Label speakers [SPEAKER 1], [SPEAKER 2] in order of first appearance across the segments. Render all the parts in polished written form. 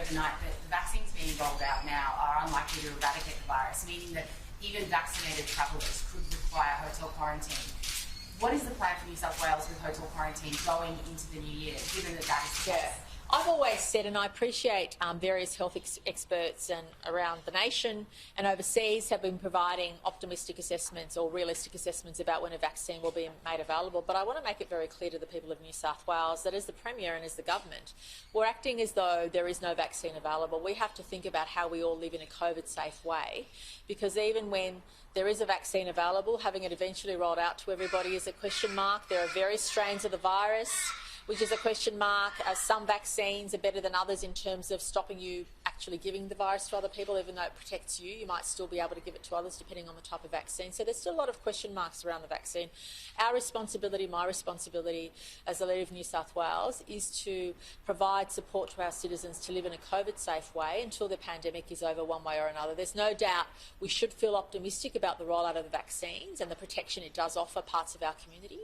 [SPEAKER 1] overnight that the vaccines being rolled out now are unlikely to eradicate the virus, meaning that even vaccinated travellers could require hotel quarantine. What is the plan for New South Wales with hotel quarantine going into the new year, given that that is the case?
[SPEAKER 2] I've always said, and I appreciate various health experts and around the nation and overseas have been providing optimistic assessments or realistic assessments about when a vaccine will be made available. But I want to make it very clear to the people of New South Wales that as the Premier and as the government, we're acting as though there is no vaccine available. We have to think about how we all live in a COVID-safe way, because even when there is a vaccine available, having it eventually rolled out to everybody is a question mark. There are various strains of the virus, which is a question mark. Some vaccines are better than others in terms of stopping you actually giving the virus to other people. Even though it protects you, you might still be able to give it to others depending on the type of vaccine. So there's still a lot of question marks around the vaccine. Our responsibility, my responsibility as the leader of New South Wales, is to provide support to our citizens to live in a COVID-safe way until the pandemic is over one way or another. There's no doubt we should feel optimistic about the rollout of the vaccines and the protection it does offer parts of our community.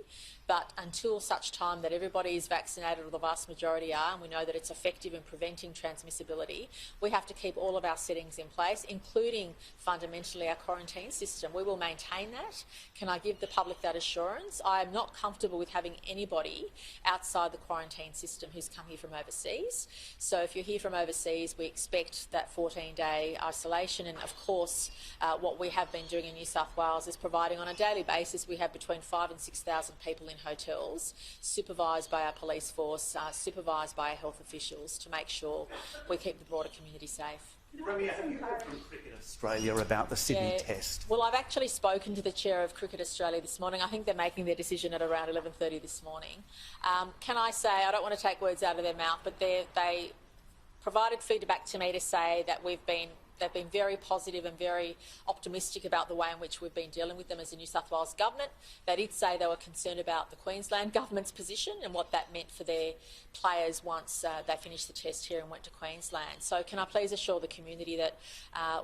[SPEAKER 2] But until such time that everybody is vaccinated, or the vast majority are, and we know that it's effective in preventing transmissibility, we have to keep all of our settings in place, including fundamentally our quarantine system. We will maintain that. Can I give the public that assurance? I am not comfortable with having anybody outside the quarantine system who's come here from overseas. So if you're here from overseas, we expect that 14-day isolation. And of course, what we have been doing in New South Wales is providing on a daily basis, we have between 5,000 and 6,000 people in hotels, supervised by our police force, supervised by our health officials, to make sure we keep the broader community safe.
[SPEAKER 3] Premier, have you heard from Cricket Australia about the Sydney test?
[SPEAKER 2] Well, I've actually spoken to the chair of Cricket Australia this morning. I think they're making their decision at around 11:30 this morning. Can I say, I don't want to take words out of their mouth, but they provided feedback to me to say that they've been very positive and very optimistic about the way in which we've been dealing with them as a New South Wales government. They did say they were concerned about the Queensland government's position and what that meant for their players once they finished the test here and went to Queensland. So can I please assure the community that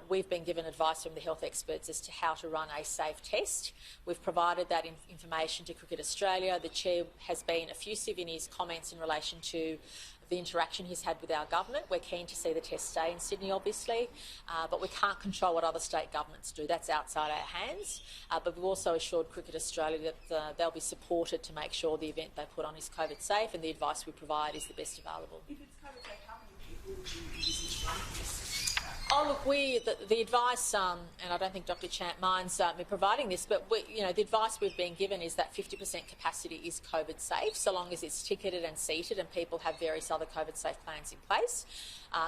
[SPEAKER 2] we've been given advice from the health experts as to how to run a safe test. We've provided that information to Cricket Australia. The chair has been effusive in his comments in relation to the interaction he's had with our government. We're keen to see the test stay in Sydney, obviously, but we can't control what other state governments do. That's outside our hands. But we've also assured Cricket Australia that they'll be supported to make sure the event they put on is COVID safe, and the advice we provide is the best available.
[SPEAKER 1] If it's COVID safe, how many people would you envisage running this?
[SPEAKER 2] Oh, look, the advice, and I don't think Dr Chant minds me providing this, but the advice we've been given is that 50% capacity is COVID safe, so long as it's ticketed and seated and people have various other COVID safe plans in place.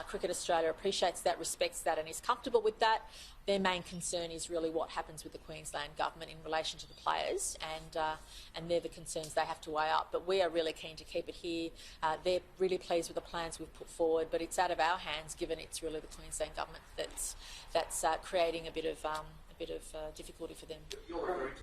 [SPEAKER 2] Cricket Australia appreciates that, respects that, and is comfortable with that. Their main concern is really what happens with the Queensland government in relation to the players, and they're the concerns they have to weigh up. But we are really keen to keep it here. They're really pleased with the plans we've put forward, but it's out of our hands, given it's really the Queensland government that's creating a bit of difficulty for them.